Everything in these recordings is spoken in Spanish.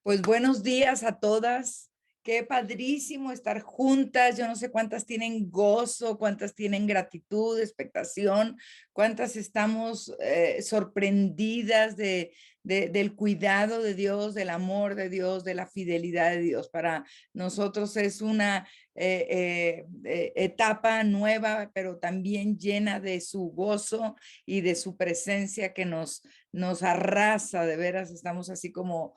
Pues buenos días a todas. Qué padrísimo estar juntas. Yo no sé cuántas tienen gozo, cuántas tienen gratitud, expectación, cuántas estamos sorprendidas del cuidado de Dios, del amor de Dios, de la fidelidad de Dios. Para nosotros es una etapa nueva, pero también llena de su gozo y de su presencia que nos arrasa. De veras, estamos así como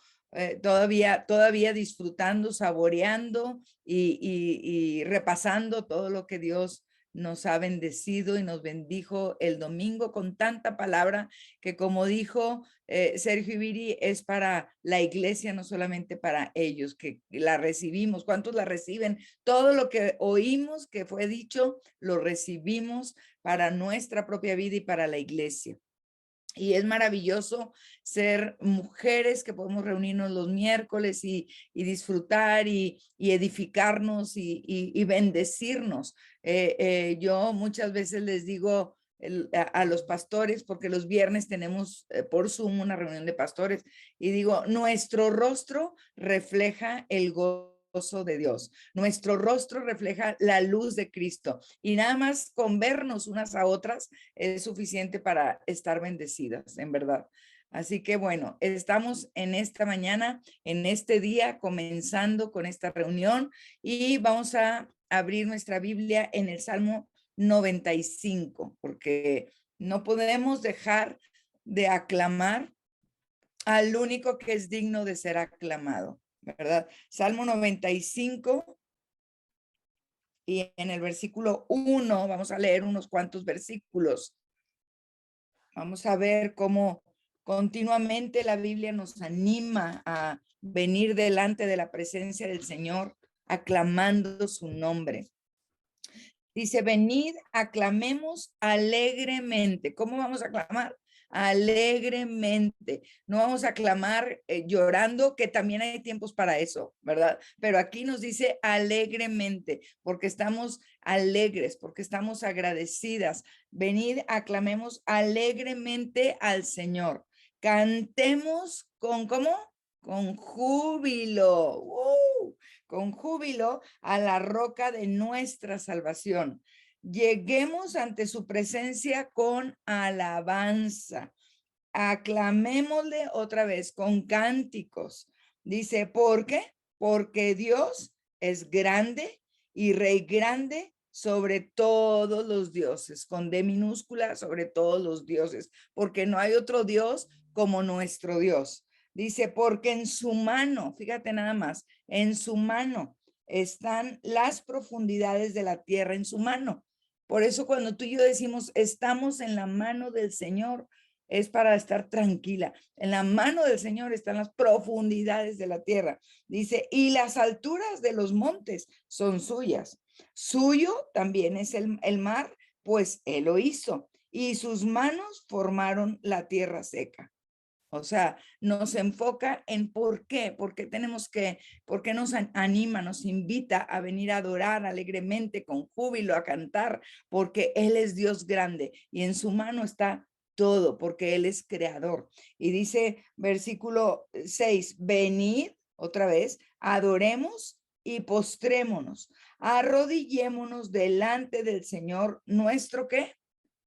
todavía disfrutando, saboreando y repasando todo lo que Dios nos ha bendecido y nos bendijo el domingo con tanta palabra que, como dijo Sergio Ibiri, es para la iglesia, no solamente para ellos, que la recibimos. ¿Cuántos la reciben? Todo lo que oímos que fue dicho, lo recibimos para nuestra propia vida y para la iglesia. Y es maravilloso ser mujeres que podemos reunirnos los miércoles disfrutar y edificarnos y bendecirnos. Yo muchas veces les digo a los pastores, porque los viernes tenemos por Zoom una reunión de pastores, y digo, nuestro rostro refleja el gozo de Dios. Nuestro rostro refleja la luz de Cristo. Y nada más con vernos unas a otras es suficiente para estar bendecidas, en verdad. Así que bueno, estamos en esta mañana, en este día, comenzando con esta reunión y vamos a abrir nuestra Biblia en el Salmo 95, porque no podemos dejar de aclamar al único que es digno de ser aclamado, ¿verdad? Salmo 95 y en el versículo 1 vamos a leer unos cuantos versículos. Vamos a ver cómo continuamente la Biblia nos anima a venir delante de la presencia del Señor, aclamando su nombre. Dice, venid, aclamemos alegremente. ¿Cómo vamos a aclamar? Alegremente. No vamos a aclamar llorando, que también hay tiempos para eso, ¿verdad? Pero aquí nos dice alegremente, porque estamos alegres, porque estamos agradecidas. Venid, aclamemos alegremente al Señor. Cantemos con, ¿cómo? Con júbilo. Con júbilo a la roca de nuestra salvación. Lleguemos ante su presencia con alabanza. Aclamémosle otra vez con cánticos. Dice, ¿por qué? Porque Dios es grande y rey grande sobre todos los dioses, con D minúscula, sobre todos los dioses, porque no hay otro Dios como nuestro Dios. Dice, porque en su mano, fíjate nada más, en su mano están las profundidades de la tierra, en su mano. Por eso cuando tú y yo decimos, estamos en la mano del Señor, es para estar tranquila. En la mano del Señor están las profundidades de la tierra. Dice, y las alturas de los montes son suyas. Suyo también es el mar, pues Él lo hizo. Y sus manos formaron la tierra seca. O sea, nos enfoca en por qué por qué nos anima, nos invita a venir a adorar alegremente, con júbilo, a cantar, porque Él es Dios grande y en su mano está todo, porque Él es creador. Y dice versículo 6, venid otra vez, adoremos y postrémonos, arrodillémonos delante del Señor, nuestro ¿qué?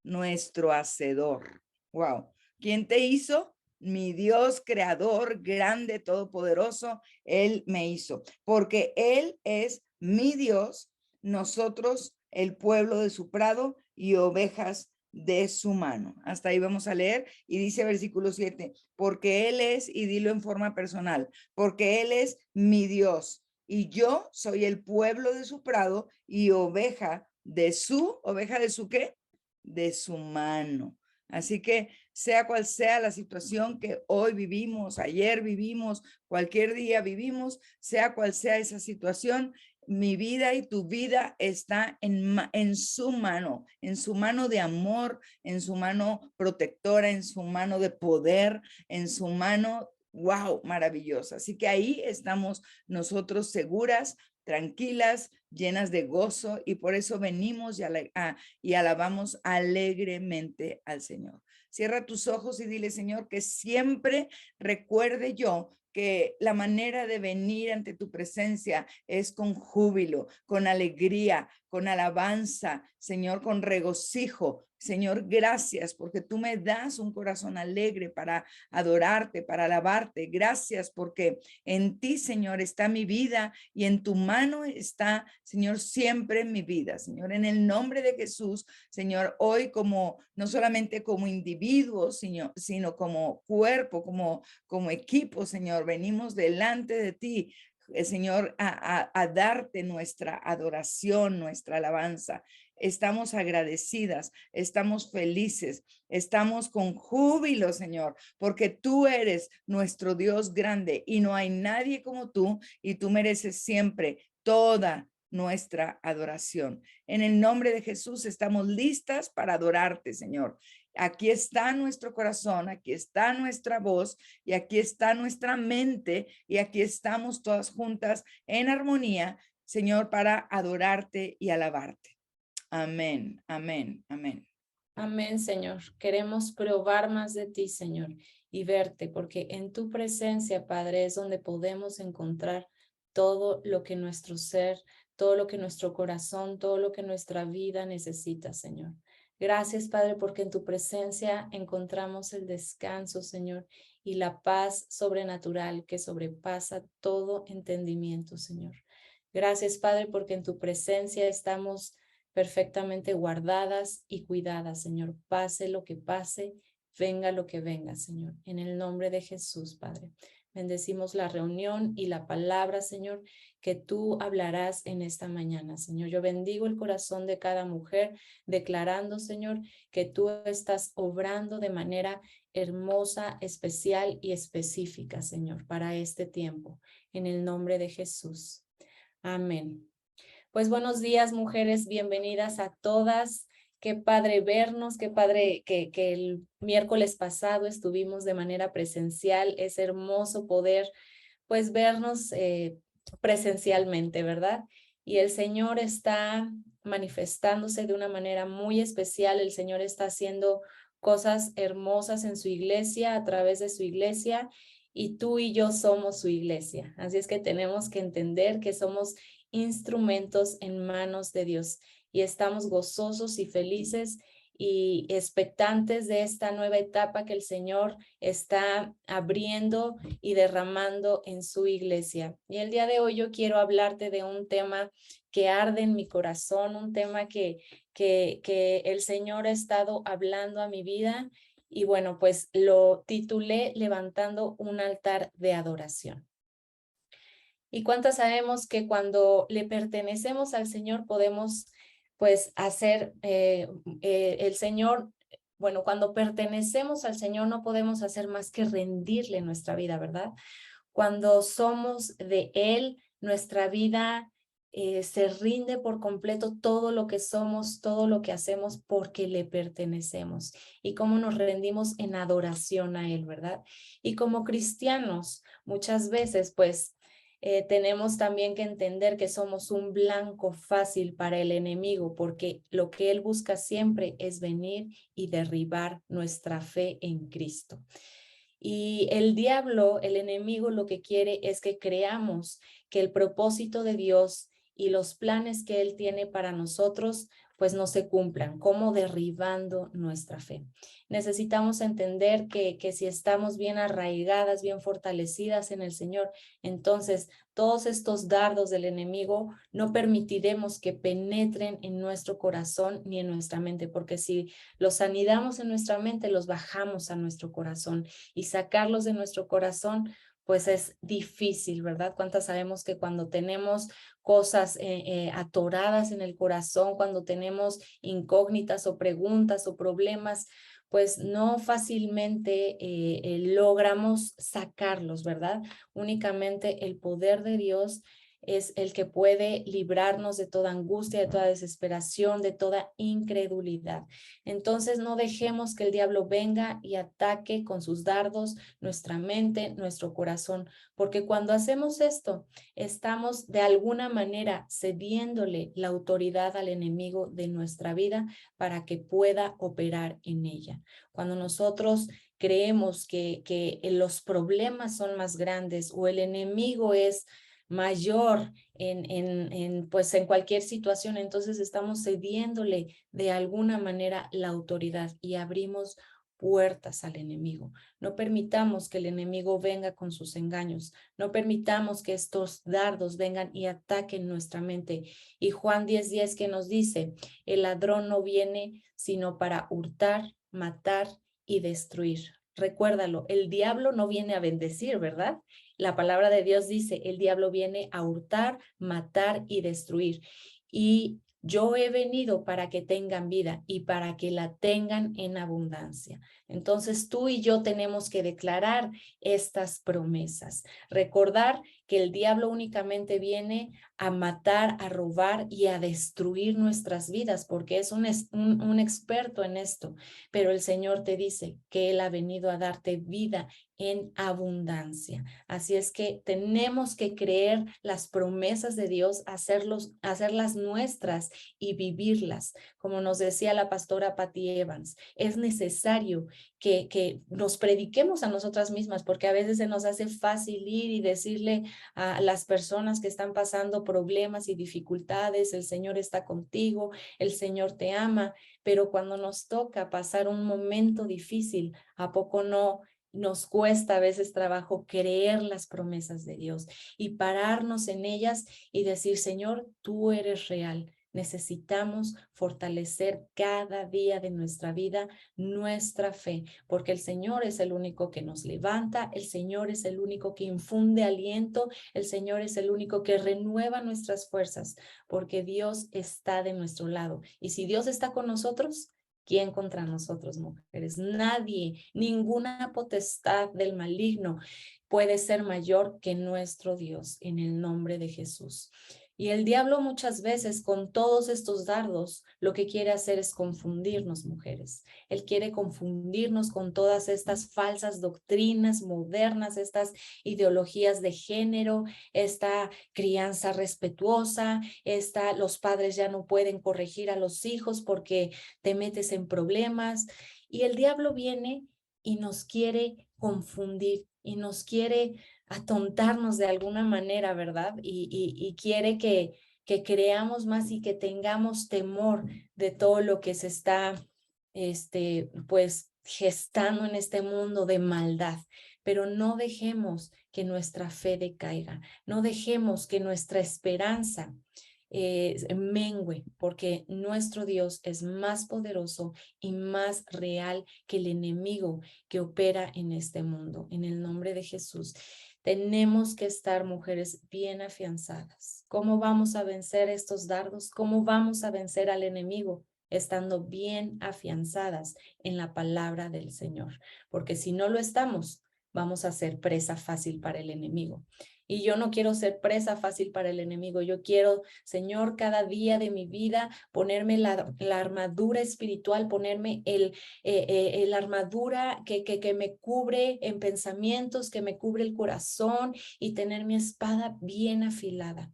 Nuestro hacedor. Wow. ¿Quién te hizo? Mi Dios creador, grande, todopoderoso, Él me hizo, porque Él es mi Dios, nosotros el pueblo de su prado y ovejas de su mano. Hasta ahí vamos a leer y dice versículo 7, porque Él es, y dilo en forma personal, porque Él es mi Dios y yo soy el pueblo de su prado y oveja de su ¿qué? De su mano. Así que sea cual sea la situación que hoy vivimos, ayer vivimos, cualquier día vivimos, sea cual sea esa situación, mi vida y tu vida está en su mano de amor, en su mano protectora, en su mano de poder, en su mano, wow, maravillosa. Así que ahí estamos nosotros seguras, tranquilas, llenas de gozo, y por eso venimos y alabamos alegremente al Señor. Cierra tus ojos y dile, Señor, que siempre recuerde yo que la manera de venir ante tu presencia es con júbilo, con alegría, con alabanza, Señor, con regocijo. Señor, gracias porque tú me das un corazón alegre para adorarte, para alabarte. Gracias porque en ti, Señor, está mi vida y en tu mano está, Señor, siempre mi vida. Señor, en el nombre de Jesús, Señor, hoy como, no solamente como individuos, sino como cuerpo, como equipo, Señor, venimos delante de ti, Señor, a darte nuestra adoración, nuestra alabanza. Estamos agradecidas, estamos felices, estamos con júbilo, Señor, porque tú eres nuestro Dios grande y no hay nadie como tú y tú mereces siempre toda nuestra adoración. En el nombre de Jesús estamos listas para adorarte, Señor. Aquí está nuestro corazón, aquí está nuestra voz y aquí está nuestra mente y aquí estamos todas juntas en armonía, Señor, para adorarte y alabarte. Amén, amén, amén. Amén, Señor. Queremos probar más de ti, Señor, y verte, porque en tu presencia, Padre, es donde podemos encontrar todo lo que nuestro ser, todo lo que nuestro corazón, todo lo que nuestra vida necesita, Señor. Gracias, Padre, porque en tu presencia encontramos el descanso, Señor, y la paz sobrenatural que sobrepasa todo entendimiento, Señor. Gracias, Padre, porque en tu presencia estamos perfectamente guardadas y cuidadas, Señor. Pase lo que pase, venga lo que venga, Señor. En el nombre de Jesús, Padre. Bendecimos la reunión y la palabra, Señor, que tú hablarás en esta mañana, Señor. Yo bendigo el corazón de cada mujer, declarando, Señor, que tú estás obrando de manera hermosa, especial y específica, Señor, para este tiempo. En el nombre de Jesús. Amén. Pues buenos días, mujeres, bienvenidas a todas. Qué padre vernos, qué padre que el miércoles pasado estuvimos de manera presencial. Es hermoso poder pues vernos presencialmente, ¿verdad? Y el Señor está manifestándose de una manera muy especial. El Señor está haciendo cosas hermosas en su iglesia, a través de su iglesia, y tú y yo somos su iglesia. Así es que tenemos que entender que somos instrumentos en manos de Dios y estamos gozosos y felices y expectantes de esta nueva etapa que el Señor está abriendo y derramando en su iglesia. Y el día de hoy yo quiero hablarte de un tema que arde en mi corazón, un tema que el Señor ha estado hablando a mi vida y bueno, pues lo titulé Levantando un altar de adoración. ¿Y cuántas sabemos que cuando le pertenecemos al Señor podemos pues hacer el Señor, bueno, cuando pertenecemos al Señor no podemos hacer más que rendirle nuestra vida, ¿verdad? Cuando somos de Él, nuestra vida se rinde por completo, todo lo que somos, todo lo que hacemos porque le pertenecemos y cómo nos rendimos en adoración a Él, ¿verdad? Y como cristianos, muchas veces pues tenemos también que entender que somos un blanco fácil para el enemigo, porque lo que él busca siempre es venir y derribar nuestra fe en Cristo. Y el diablo, el enemigo, lo que quiere es que creamos que el propósito de Dios y los planes que él tiene para nosotros pues no se cumplan, como derribando nuestra fe. Necesitamos entender que si estamos bien arraigadas, bien fortalecidas en el Señor, entonces todos estos dardos del enemigo no permitiremos que penetren en nuestro corazón ni en nuestra mente, porque si los anidamos en nuestra mente, los bajamos a nuestro corazón y sacarlos de nuestro corazón, pues es difícil, ¿verdad? ¿Cuántas sabemos que cuando tenemos cosas atoradas en el corazón, cuando tenemos incógnitas o preguntas o problemas, pues no fácilmente logramos sacarlos, ¿verdad? Únicamente el poder de Dios es el que puede librarnos de toda angustia, de toda desesperación, de toda incredulidad. Entonces no dejemos que el diablo venga y ataque con sus dardos nuestra mente, nuestro corazón, porque cuando hacemos esto, estamos de alguna manera cediéndole la autoridad al enemigo de nuestra vida para que pueda operar en ella. Cuando nosotros creemos que los problemas son más grandes o el enemigo es mayor pues en cualquier situación, entonces estamos cediéndole de alguna manera la autoridad y abrimos puertas al enemigo. No permitamos que el enemigo venga con sus engaños. No permitamos que estos dardos vengan y ataquen nuestra mente. Y Juan 10:10 que nos dice, el ladrón no viene sino para hurtar, matar y destruir. Recuérdalo, el diablo no viene a bendecir, ¿verdad? La palabra de Dios dice, el diablo viene a hurtar, matar y destruir. Y yo he venido para que tengan vida y para que la tengan en abundancia. Entonces tú y yo tenemos que declarar estas promesas. Recordar que el diablo únicamente viene a matar, a robar y a destruir nuestras vidas, porque es un experto en esto. Pero el Señor te dice que Él ha venido a darte vida en abundancia. Así es que tenemos que creer las promesas de Dios, hacerlas nuestras y vivirlas. Como nos decía la pastora Patty Evans, es necesario que nos prediquemos a nosotras mismas, porque a veces se nos hace fácil ir y decirle a las personas que están pasando problemas y dificultades, el Señor está contigo, el Señor te ama, pero cuando nos toca pasar un momento difícil, ¿a poco no nos cuesta a veces trabajo creer las promesas de Dios y pararnos en ellas y decir, Señor, tú eres real? Necesitamos fortalecer cada día de nuestra vida nuestra fe, porque el Señor es el único que nos levanta, el Señor es el único que infunde aliento, el Señor es el único que renueva nuestras fuerzas, porque Dios está de nuestro lado. Y si Dios está con nosotros, ¿quién contra nosotros, mujeres? Nadie, ninguna potestad del maligno puede ser mayor que nuestro Dios, en el nombre de Jesús. Y el diablo muchas veces con todos estos dardos lo que quiere hacer es confundirnos, mujeres. Él quiere confundirnos con todas estas falsas doctrinas modernas, estas ideologías de género, esta crianza respetuosa, los padres ya no pueden corregir a los hijos porque te metes en problemas. Y el diablo viene y nos quiere confundir y nos quiere atontarnos de alguna manera, ¿verdad? Y quiere que creamos más y que tengamos temor de todo lo que se está, pues, gestando en este mundo de maldad. Pero no dejemos que nuestra fe decaiga, no dejemos que nuestra esperanza mengue, porque nuestro Dios es más poderoso y más real que el enemigo que opera en este mundo. En el nombre de Jesús, tenemos que estar, mujeres, bien afianzadas. ¿Cómo vamos a vencer estos dardos? ¿Cómo vamos a vencer al enemigo? Estando bien afianzadas en la palabra del Señor, porque si no lo estamos, vamos a ser presa fácil para el enemigo. Y yo no quiero ser presa fácil para el enemigo. Yo quiero, Señor, cada día de mi vida ponerme la armadura espiritual, ponerme la armadura que me cubre en pensamientos, que me cubre el corazón y tener mi espada bien afilada.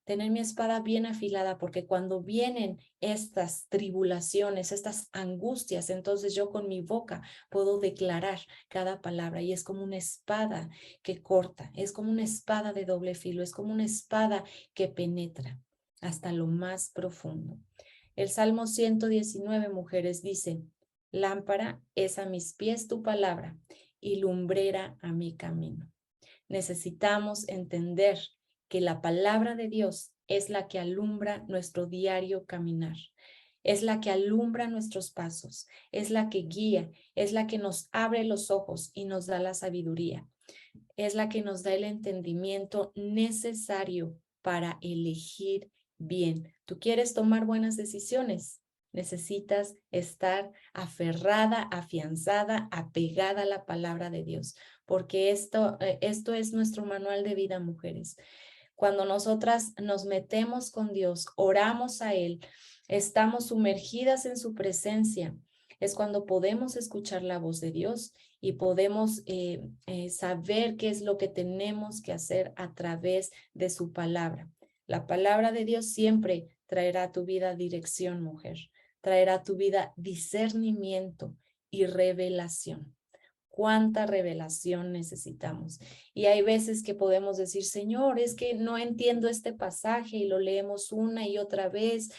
Tener mi espada bien afilada, porque cuando vienen estas tribulaciones, estas angustias, entonces yo con mi boca puedo declarar cada palabra y es como una espada que corta, es como una espada de doble filo, es como una espada que penetra hasta lo más profundo. El Salmo 119, mujeres, dice, lámpara es a mis pies tu palabra y lumbrera a mi camino. Necesitamos entender que la palabra de Dios es la que alumbra nuestro diario caminar, es la que alumbra nuestros pasos, es la que guía, es la que nos abre los ojos y nos da la sabiduría, es la que nos da el entendimiento necesario para elegir bien. ¿Tú quieres tomar buenas decisiones? Necesitas estar aferrada, afianzada, apegada a la palabra de Dios, porque esto es nuestro manual de vida, mujeres. Cuando nosotras nos metemos con Dios, oramos a Él, estamos sumergidas en su presencia, es cuando podemos escuchar la voz de Dios y podemos saber qué es lo que tenemos que hacer a través de su palabra. La palabra de Dios siempre traerá a tu vida dirección, mujer, traerá a tu vida discernimiento y revelación. cuánta revelación necesitamos. Y hay veces que podemos decir, Señor, es que no entiendo este pasaje y lo leemos una y otra vez,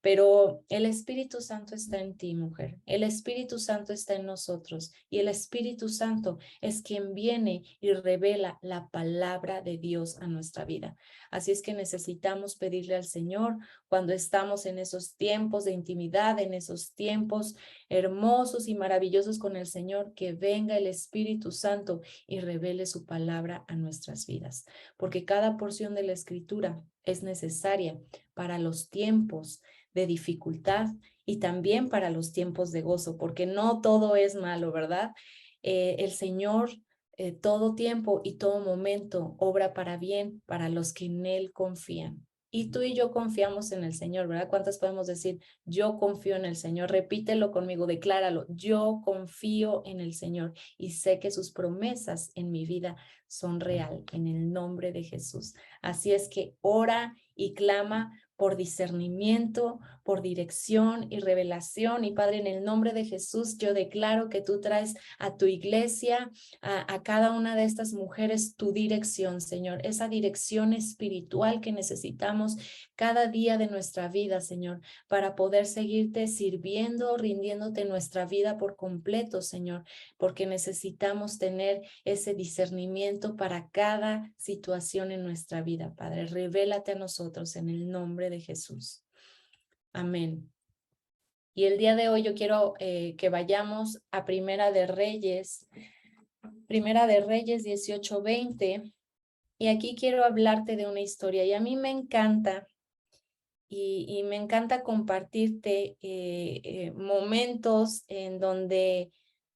pero el Espíritu Santo está en ti, mujer. El Espíritu Santo está en nosotros y el Espíritu Santo es quien viene y revela la palabra de Dios a nuestra vida. Así es que necesitamos pedirle al Señor cuando estamos en esos tiempos de intimidad, en esos tiempos hermosos y maravillosos con el Señor, que venga el Espíritu Santo y revele su palabra a nuestras vidas, porque cada porción de la Escritura es necesaria para los tiempos de dificultad y también para los tiempos de gozo, porque no todo es malo, ¿verdad? El Señor todo tiempo y todo momento obra para bien para los que en Él confían. Y tú y yo confiamos en el Señor, ¿verdad? ¿Cuántas podemos decir, yo confío en el Señor? Repítelo conmigo, decláralo, yo confío en el Señor y sé que sus promesas en mi vida son real, en el nombre de Jesús. Así es que ora y clama por discernimiento, por dirección y revelación. Y Padre, en el nombre de Jesús, yo declaro que tú traes a tu iglesia, a cada una de estas mujeres, tu dirección, Señor, esa dirección espiritual que necesitamos cada día de nuestra vida, Señor, para poder seguirte sirviendo, rindiéndote nuestra vida por completo, Señor, porque necesitamos tener ese discernimiento para cada situación en nuestra vida, Padre. Revélate a nosotros en el nombre de Jesús. Amén. Y el día de hoy yo quiero que vayamos a Primera de Reyes 18:20. Y aquí quiero hablarte de una historia. Y a mí me encanta, y me encanta compartirte momentos en donde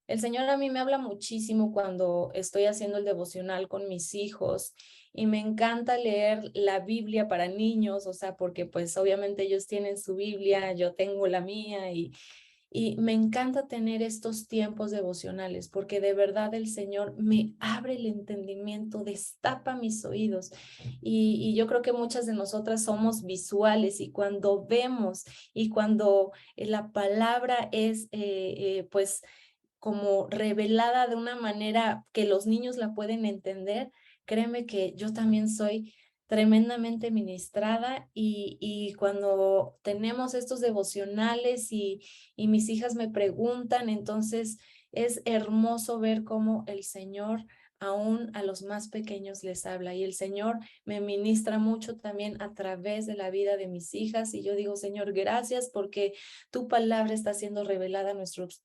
el Señor a mí me habla muchísimo cuando estoy haciendo el devocional con mis hijos y me encanta leer la Biblia para niños, o sea, porque pues obviamente ellos tienen su Biblia, yo tengo la mía y me encanta tener estos tiempos devocionales porque de verdad el Señor me abre el entendimiento, destapa mis oídos y yo creo que muchas de nosotras somos visuales y cuando vemos y cuando la palabra es pues como revelada de una manera que los niños la pueden entender, créeme que yo también soy tremendamente ministrada y cuando tenemos estos devocionales y mis hijas me preguntan, entonces es hermoso ver cómo el Señor aún a los más pequeños les habla y el Señor me ministra mucho también a través de la vida de mis hijas y yo digo, Señor, gracias porque tu palabra está siendo revelada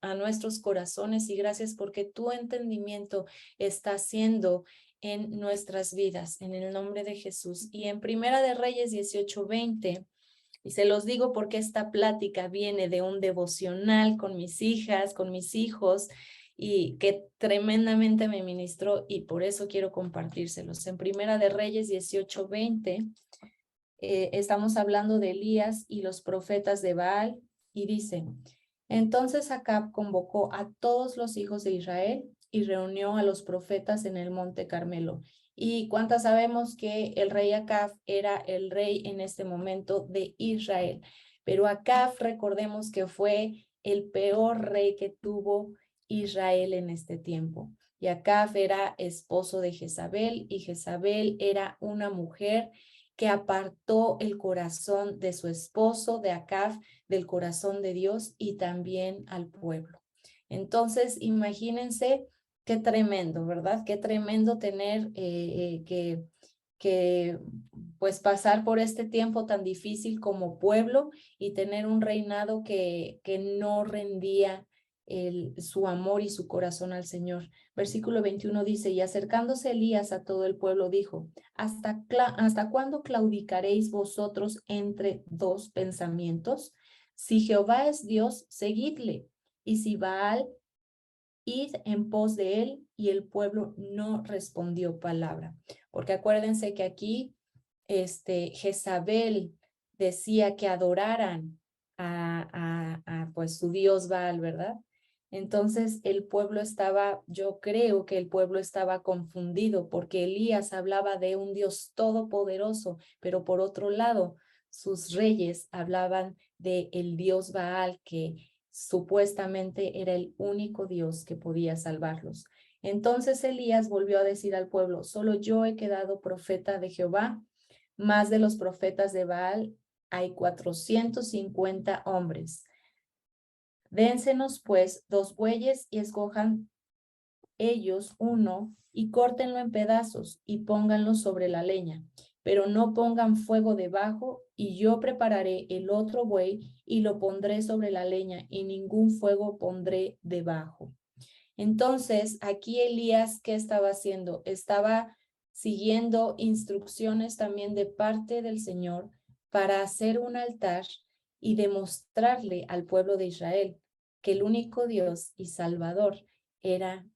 a nuestros corazones y gracias porque tu entendimiento está siendo en nuestras vidas, en el nombre de Jesús. Y en Primera de Reyes 18:20, y se los digo porque esta plática viene de un devocional con mis hijas, con mis hijos, y que tremendamente me ministró y por eso quiero compartírselos. En Primera de Reyes 18:20, estamos hablando de Elías y los profetas de Baal, y dice, entonces Acab convocó a todos los hijos de Israel y reunió a los profetas en el monte Carmelo. ¿Y cuántas sabemos que el rey Acab era el rey en este momento de Israel? Pero Acab, recordemos que fue el peor rey que tuvo Israel en este tiempo. Y Acab era esposo de Jezabel y Jezabel era una mujer que apartó el corazón de su esposo, de Acab, del corazón de Dios y también al pueblo. Entonces, imagínense qué tremendo, ¿verdad? Qué tremendo tener que pues pasar por este tiempo tan difícil como pueblo y tener un reinado que no rendía su amor y su corazón al Señor. Versículo 21 dice, y acercándose Elías a todo el pueblo dijo, ¿hasta cuándo claudicaréis vosotros entre dos pensamientos? Si Jehová es Dios, seguidle, y si Baal, id en pos de él. Y el pueblo no respondió palabra. Porque acuérdense que aquí Jezabel decía que adoraran a pues su Dios Baal, ¿verdad? Entonces el pueblo estaba, yo creo que el pueblo estaba confundido porque Elías hablaba de un Dios todopoderoso, pero por otro lado, sus reyes hablaban de el Dios Baal que supuestamente era el único Dios que podía salvarlos. Entonces Elías volvió a decir al pueblo, solo yo he quedado profeta de Jehová, más de los profetas de Baal hay 450 hombres. Dénsenos pues 2 bueyes y escojan ellos uno y córtenlo en pedazos y pónganlo sobre la leña, pero no pongan fuego debajo, y yo prepararé el otro buey y lo pondré sobre la leña y ningún fuego pondré debajo. Entonces, aquí Elías, ¿qué estaba haciendo? Estaba siguiendo instrucciones también de parte del Señor para hacer un altar y demostrarle al pueblo de Israel que el único Dios y Salvador era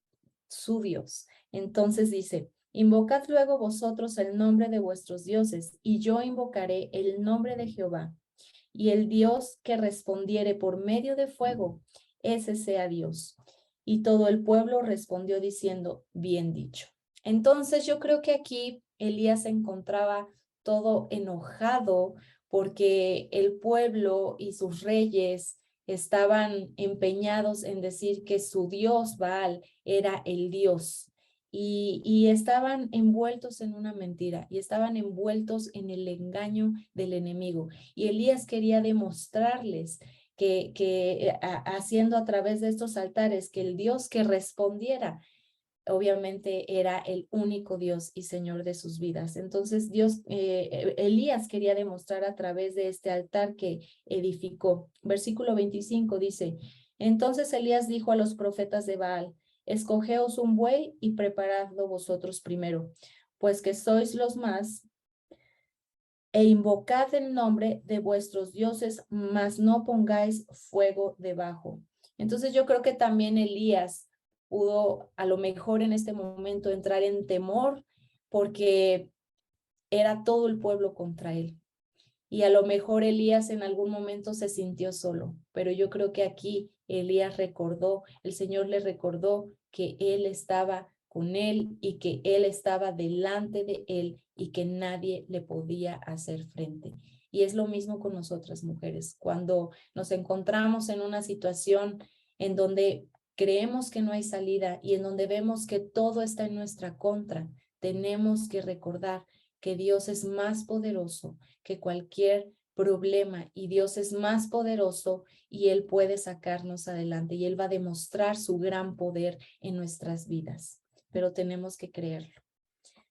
su Dios. Entonces dice, invocad luego vosotros el nombre de vuestros dioses, y yo invocaré el nombre de Jehová, y el Dios que respondiere por medio de fuego, ese sea Dios. Y todo el pueblo respondió diciendo, bien dicho. Entonces yo creo que aquí Elías se encontraba todo enojado porque el pueblo y sus reyes estaban empeñados en decir que su Dios Baal era el Dios, y estaban envueltos en una mentira y estaban envueltos en el engaño del enemigo. Y Elías quería demostrarles que haciendo a través de estos altares que el Dios que respondiera obviamente era el único Dios y Señor de sus vidas. Entonces Elías quería demostrar a través de este altar que edificó. Versículo 25 dice, entonces Elías dijo a los profetas de Baal, escogeos un buey y preparadlo vosotros primero, pues que sois los más, e invocad el nombre de vuestros dioses, mas no pongáis fuego debajo. Entonces yo creo que también Elías pudo a lo mejor en este momento entrar en temor porque era todo el pueblo contra él. Y a lo mejor Elías en algún momento se sintió solo, pero yo creo que aquí Elías recordó, el Señor le recordó que él estaba con él y que él estaba delante de él y que nadie le podía hacer frente. Y es lo mismo con nosotras mujeres. Cuando nos encontramos en una situación en donde creemos que no hay salida y en donde vemos que todo está en nuestra contra, tenemos que recordar que Dios es más poderoso que cualquier problema, y Dios es más poderoso y Él puede sacarnos adelante y Él va a demostrar su gran poder en nuestras vidas, pero tenemos que creerlo.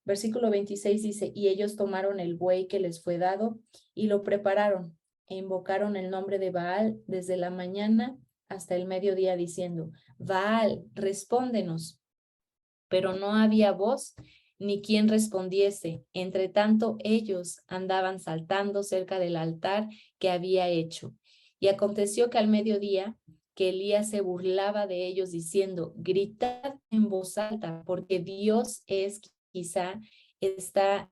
Versículo 26 dice, y ellos tomaron el buey que les fue dado y lo prepararon e invocaron el nombre de Baal desde la mañana hasta el mediodía diciendo, Baal, respóndenos. Pero no había voz ni quien respondiese. Entre tanto, ellos andaban saltando cerca del altar que había hecho. Y aconteció que al mediodía, que Elías se burlaba de ellos diciendo, gritad en voz alta, porque Dios es quizá este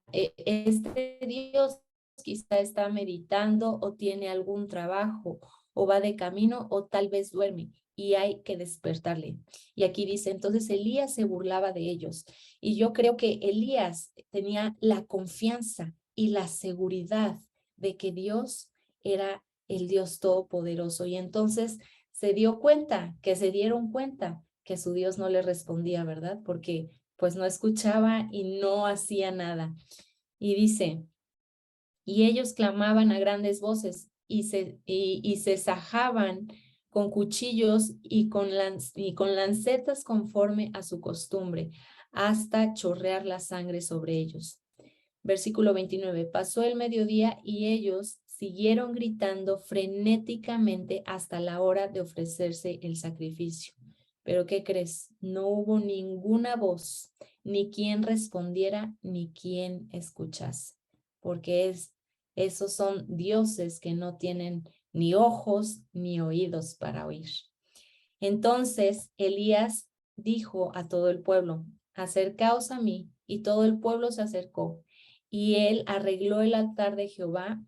Dios quizá está meditando o tiene algún trabajo o va de camino o tal vez duerme y hay que despertarle. Y aquí dice, entonces Elías se burlaba de ellos. Y yo creo que Elías tenía la confianza y la seguridad de que Dios era el Dios todopoderoso. Y entonces se dieron cuenta que su Dios no le respondía, ¿verdad? Porque pues no escuchaba y no hacía nada. Y dice, y ellos clamaban a grandes voces y se sajaban con cuchillos y con lancetas conforme a su costumbre, hasta chorrear la sangre sobre ellos. Versículo 29. Pasó el mediodía y ellos siguieron gritando frenéticamente hasta la hora de ofrecerse el sacrificio. Pero ¿qué crees? No hubo ninguna voz, ni quien respondiera, ni quien escuchase, porque esos son dioses que no tienen ni ojos ni oídos para oír. Entonces Elías dijo a todo el pueblo, acercaos a mí, y todo el pueblo se acercó, y él arregló el altar de Jehová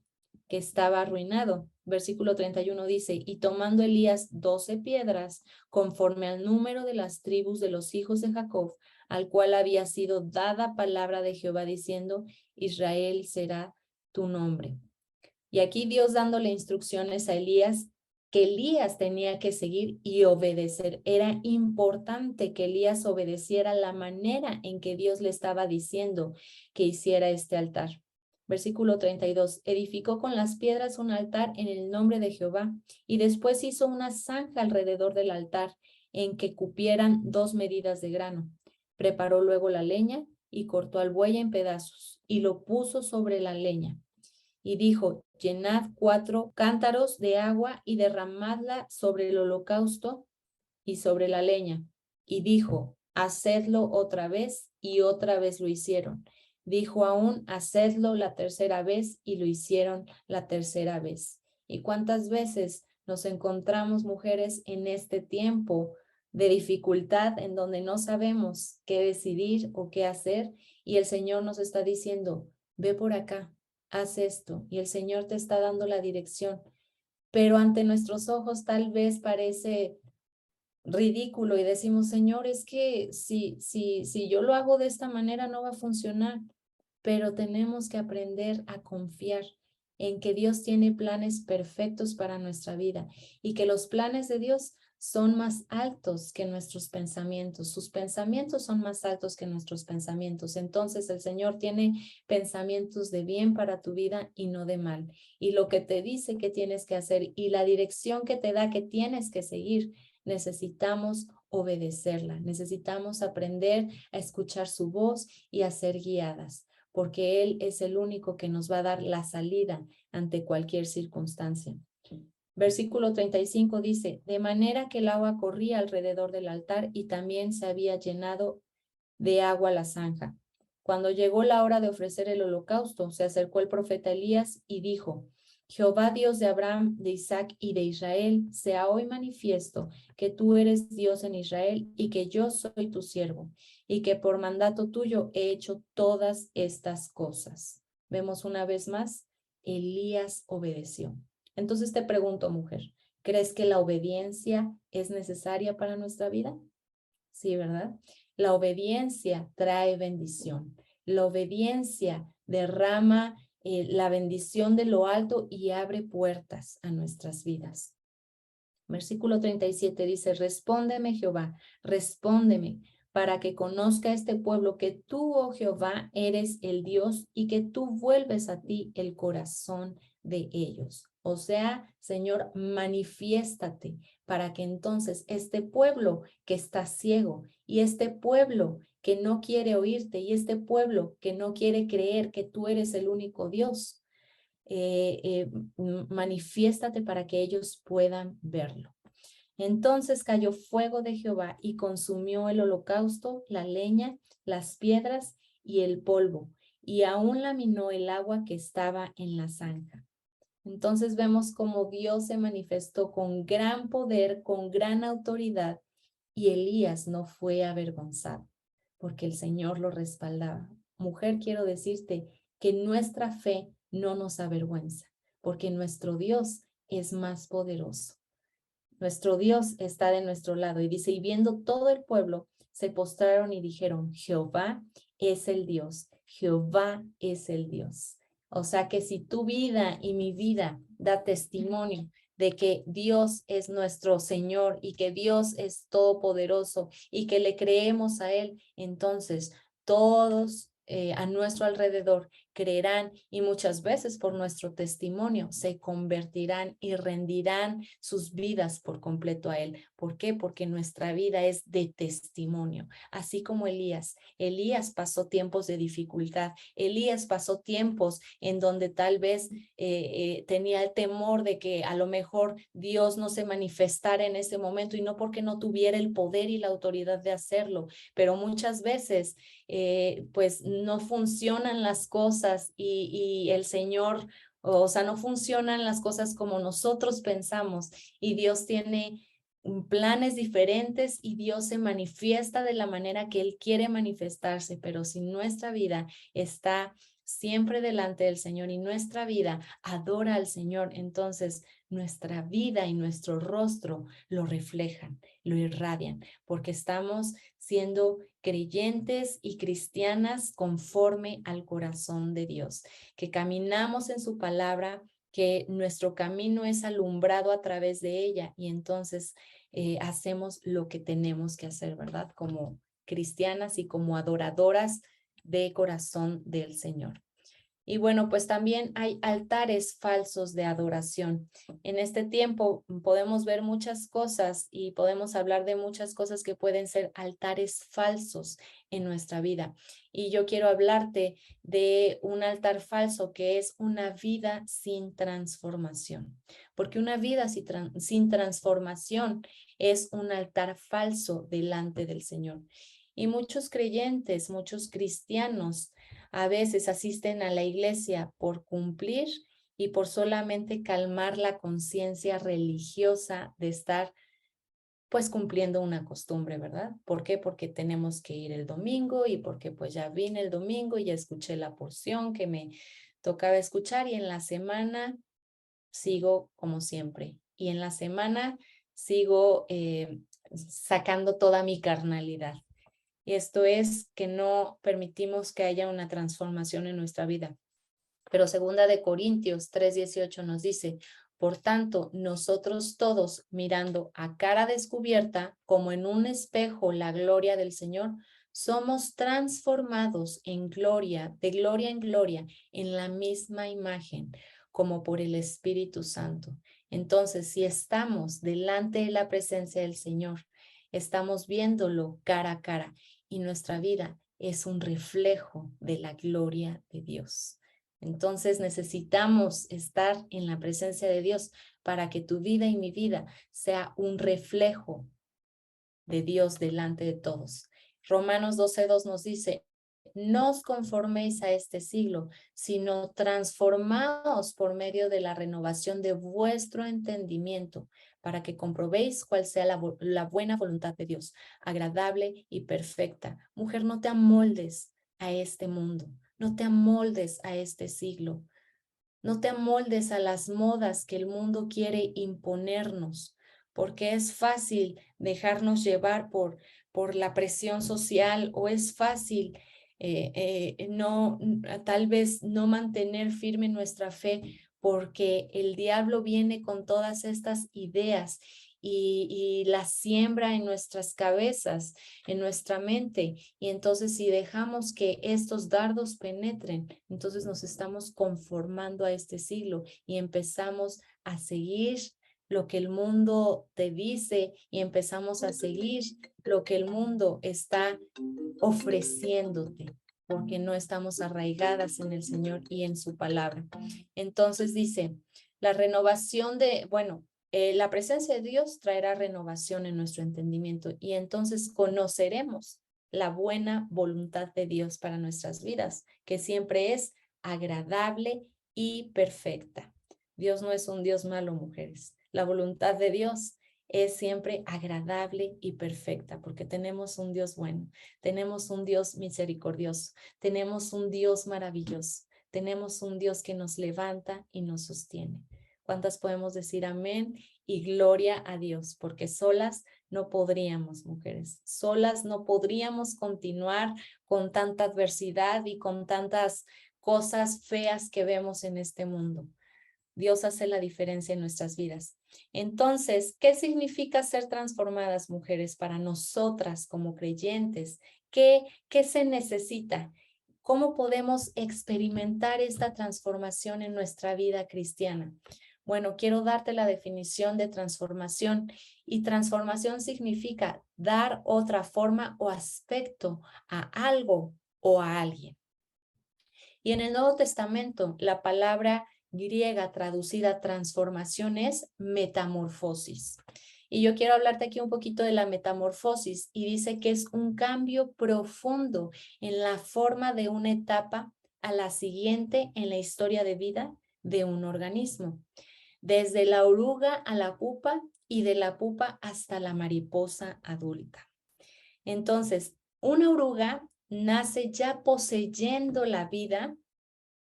que estaba arruinado. Versículo 31 dice, y tomando Elías 12 piedras, conforme al número de las tribus de los hijos de Jacob, al cual había sido dada palabra de Jehová diciendo, Israel será tu nombre. Y aquí Dios dándole instrucciones a Elías que Elías tenía que seguir y obedecer. Era importante que Elías obedeciera la manera en que Dios le estaba diciendo que hiciera este altar. Versículo 32, edificó con las piedras un altar en el nombre de Jehová y después hizo una zanja alrededor del altar en que cupieran 2 medidas de grano. Preparó luego la leña y cortó al buey en pedazos y lo puso sobre la leña. Y dijo, llenad 4 cántaros de agua y derramadla sobre el holocausto y sobre la leña. Y dijo, hacedlo otra vez, y otra vez lo hicieron. Dijo aún, hacedlo la tercera vez, y lo hicieron la tercera vez. ¿Y cuántas veces nos encontramos, mujeres, en este tiempo de dificultad en donde no sabemos qué decidir o qué hacer? Y el Señor nos está diciendo, ve por acá, haz esto, y el Señor te está dando la dirección. Pero ante nuestros ojos tal vez parece ridículo y decimos, Señor, es que si yo lo hago de esta manera no va a funcionar, pero tenemos que aprender a confiar en que Dios tiene planes perfectos para nuestra vida y que los planes de Dios son más altos que nuestros pensamientos. Sus pensamientos son más altos que nuestros pensamientos. Entonces el Señor tiene pensamientos de bien para tu vida y no de mal. Y lo que te dice que tienes que hacer y la dirección que te da que tienes que seguir, necesitamos obedecerla, necesitamos aprender a escuchar su voz y a ser guiadas, porque Él es el único que nos va a dar la salida ante cualquier circunstancia. Versículo 35 dice, de manera que el agua corría alrededor del altar y también se había llenado de agua la zanja. Cuando llegó la hora de ofrecer el holocausto, se acercó el profeta Elías y dijo, Jehová Dios de Abraham, de Isaac y de Israel, sea hoy manifiesto que tú eres Dios en Israel y que yo soy tu siervo y que por mandato tuyo he hecho todas estas cosas. Vemos una vez más, Elías obedeció. Entonces te pregunto, mujer, ¿crees que la obediencia es necesaria para nuestra vida? Sí, ¿verdad? La obediencia trae bendición. La obediencia derrama la bendición de lo alto y abre puertas a nuestras vidas. Versículo 37 dice, respóndeme Jehová, respóndeme, para que conozca este pueblo que tú, oh Jehová, eres el Dios y que tú vuelves a ti el corazón de ellos. O sea, Señor, manifiéstate para que entonces este pueblo que está ciego y este pueblo que no quiere oírte y este pueblo que no quiere creer que tú eres el único Dios, manifiéstate para que ellos puedan verlo. Entonces cayó fuego de Jehová y consumió el holocausto, la leña, las piedras y el polvo, y aún laminó el agua que estaba en la zanja. Entonces vemos cómo Dios se manifestó con gran poder, con gran autoridad, y Elías no fue avergonzado, porque el Señor lo respaldaba. Mujer, quiero decirte que nuestra fe no nos avergüenza, porque nuestro Dios es más poderoso. Nuestro Dios está de nuestro lado. Y dice, y viendo todo el pueblo, se postraron y dijeron, Jehová es el Dios, Jehová es el Dios. O sea que si tu vida y mi vida da testimonio de que Dios es nuestro Señor y que Dios es todopoderoso y que le creemos a Él, entonces todos a nuestro alrededor creerán y muchas veces por nuestro testimonio se convertirán y rendirán sus vidas por completo a Él. ¿Por qué? Porque nuestra vida es de testimonio. Así como Elías. Elías pasó tiempos de dificultad. Elías pasó tiempos en donde tal vez tenía el temor de que a lo mejor Dios no se manifestara en ese momento y no porque no tuviera el poder y la autoridad de hacerlo, pero muchas veces pues no funcionan las cosas y el Señor, o sea, no funcionan las cosas como nosotros pensamos y Dios tiene planes diferentes y Dios se manifiesta de la manera que Él quiere manifestarse, pero si nuestra vida está siempre delante del Señor y nuestra vida adora al Señor, entonces nuestra vida y nuestro rostro lo reflejan, lo irradian, porque estamos siendo creyentes y cristianas conforme al corazón de Dios, que caminamos en su palabra, que nuestro camino es alumbrado a través de ella y entonces hacemos lo que tenemos que hacer, ¿verdad? Como cristianas y como adoradoras de corazón del Señor. Y bueno, pues también hay altares falsos de adoración. En este tiempo podemos ver muchas cosas y podemos hablar de muchas cosas que pueden ser altares falsos en nuestra vida. Y yo quiero hablarte de un altar falso que es una vida sin transformación. Porque una vida sin transformación es un altar falso delante del Señor. Y muchos creyentes, muchos cristianos, a veces asisten a la iglesia por cumplir y por solamente calmar la conciencia religiosa de estar pues cumpliendo una costumbre, ¿verdad? ¿Por qué? Porque tenemos que ir el domingo y porque pues ya vine el domingo y ya escuché la porción que me tocaba escuchar y en la semana sigo como siempre. Y en la semana sigo sacando toda mi carnalidad. Y esto es que no permitimos que haya una transformación en nuestra vida. Pero segunda de Corintios 3:18 nos dice, por tanto, nosotros todos mirando a cara descubierta, como en un espejo la gloria del Señor, somos transformados en gloria, de gloria en gloria, en la misma imagen, como por el Espíritu Santo. Entonces, si estamos delante de la presencia del Señor, estamos viéndolo cara a cara y nuestra vida es un reflejo de la gloria de Dios. Entonces necesitamos estar en la presencia de Dios para que tu vida y mi vida sea un reflejo de Dios delante de todos. Romanos 12:2 nos dice, no os conforméis a este siglo, sino transformaos por medio de la renovación de vuestro entendimiento, para que comprobéis cuál sea la buena voluntad de Dios, agradable y perfecta. Mujer, no te amoldes a este mundo, no te amoldes a este siglo, no te amoldes a las modas que el mundo quiere imponernos, porque es fácil dejarnos llevar por la presión social o es fácil tal vez no mantener firme nuestra fe porque el diablo viene con todas estas ideas y las siembra en nuestras cabezas, en nuestra mente. Y entonces si dejamos que estos dardos penetren, entonces nos estamos conformando a este siglo y empezamos a seguir lo que el mundo te dice y empezamos a seguir lo que el mundo está ofreciéndote, porque no estamos arraigadas en el Señor y en su palabra. Entonces dice, la renovación la presencia de Dios traerá renovación en nuestro entendimiento y entonces conoceremos la buena voluntad de Dios para nuestras vidas, que siempre es agradable y perfecta. Dios no es un Dios malo, mujeres. La voluntad de Dios es siempre agradable y perfecta, porque tenemos un Dios bueno, tenemos un Dios misericordioso, tenemos un Dios maravilloso, tenemos un Dios que nos levanta y nos sostiene. ¿Cuántas podemos decir amén y gloria a Dios? Porque solas no podríamos, mujeres, solas no podríamos continuar con tanta adversidad y con tantas cosas feas que vemos en este mundo. Dios hace la diferencia en nuestras vidas. Entonces, ¿qué significa ser transformadas, mujeres, para nosotras como creyentes? ¿Qué se necesita? ¿Cómo podemos experimentar esta transformación en nuestra vida cristiana? Bueno, quiero darte la definición de transformación y transformación significa dar otra forma o aspecto a algo o a alguien. Y en el Nuevo Testamento, la palabra griega traducida transformación es metamorfosis. Y yo quiero hablarte aquí un poquito de la metamorfosis y dice que es un cambio profundo en la forma de una etapa a la siguiente en la historia de vida de un organismo. Desde la oruga a la pupa y de la pupa hasta la mariposa adulta. Entonces, una oruga nace ya poseyendo la vida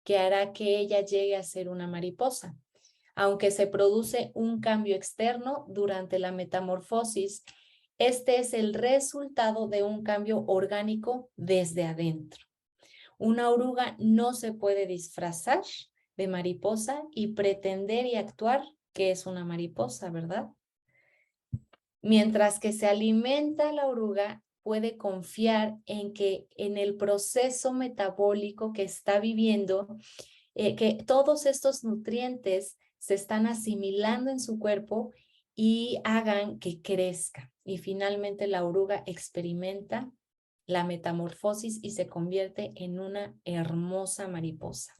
que hará que ella llegue a ser una mariposa. Aunque se produce un cambio externo durante la metamorfosis, este es el resultado de un cambio orgánico desde adentro. Una oruga no se puede disfrazar de mariposa y pretender y actuar que es una mariposa, ¿verdad? Mientras que se alimenta la oruga, puede confiar en que en el proceso metabólico que está viviendo, que todos estos nutrientes se están asimilando en su cuerpo y hagan que crezca. Y finalmente la oruga experimenta la metamorfosis y se convierte en una hermosa mariposa.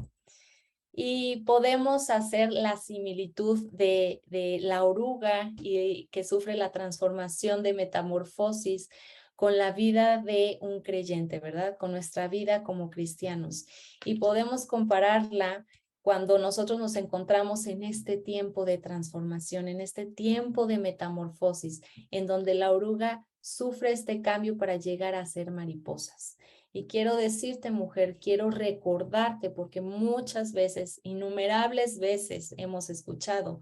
Y podemos hacer la similitud de la oruga y que sufre la transformación de metamorfosis con la vida de un creyente, ¿verdad? Con nuestra vida como cristianos. Y podemos compararla cuando nosotros nos encontramos en este tiempo de transformación, en este tiempo de metamorfosis, en donde la oruga sufre este cambio para llegar a ser mariposas. Y quiero decirte, mujer, quiero recordarte, porque muchas veces, innumerables veces hemos escuchado,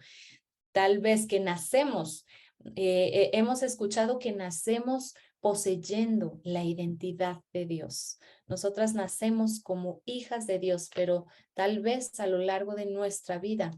tal vez que nacemos, hemos escuchado que nacemos poseyendo la identidad de Dios. Nosotras nacemos como hijas de Dios, pero tal vez a lo largo de nuestra vida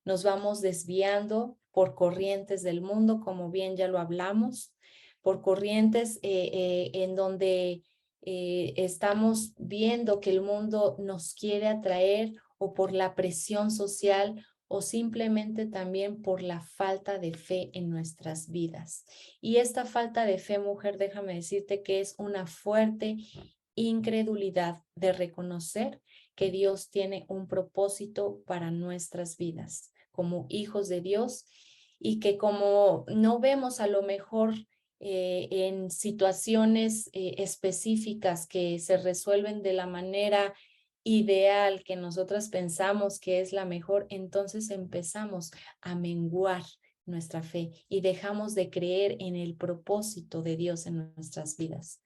nos vamos desviando por corrientes del mundo, como bien ya lo hablamos, por corrientes en donde estamos viendo que el mundo nos quiere atraer o por la presión social o simplemente también por la falta de fe en nuestras vidas. Y esta falta de fe, mujer, déjame decirte que es una fuerte incredulidad de reconocer que Dios tiene un propósito para nuestras vidas como hijos de Dios y que como no vemos a lo mejor en situaciones específicas que se resuelven de la manera ideal que nosotras pensamos que es la mejor, entonces empezamos a menguar nuestra fe y dejamos de creer en el propósito de Dios en nuestras vidas.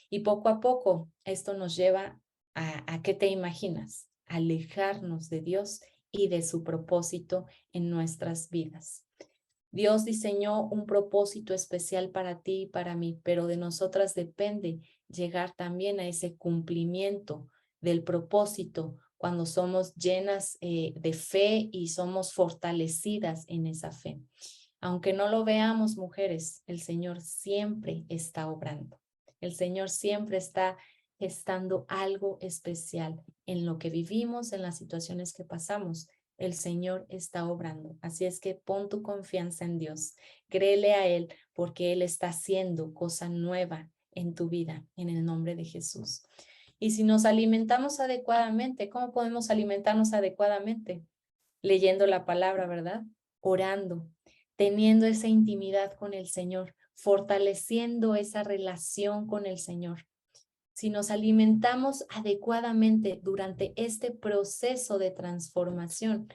Y poco a poco esto nos lleva a ¿qué te imaginas? Alejarnos de Dios y de su propósito en nuestras vidas. Dios diseñó un propósito especial para ti y para mí, pero de nosotras depende llegar también a ese cumplimiento del propósito cuando somos llenas de fe y somos fortalecidas en esa fe. Aunque no lo veamos, mujeres, el Señor siempre está obrando. El Señor siempre está gestando algo especial en lo que vivimos, en las situaciones que pasamos. El Señor está obrando. Así es que pon tu confianza en Dios. Créele a Él porque Él está haciendo cosa nueva en tu vida, en el nombre de Jesús. Y si nos alimentamos adecuadamente, ¿cómo podemos alimentarnos adecuadamente? Leyendo la palabra, ¿verdad? Orando, teniendo esa intimidad con el Señor, fortaleciendo esa relación con el Señor. Si nos alimentamos adecuadamente durante este proceso de transformación,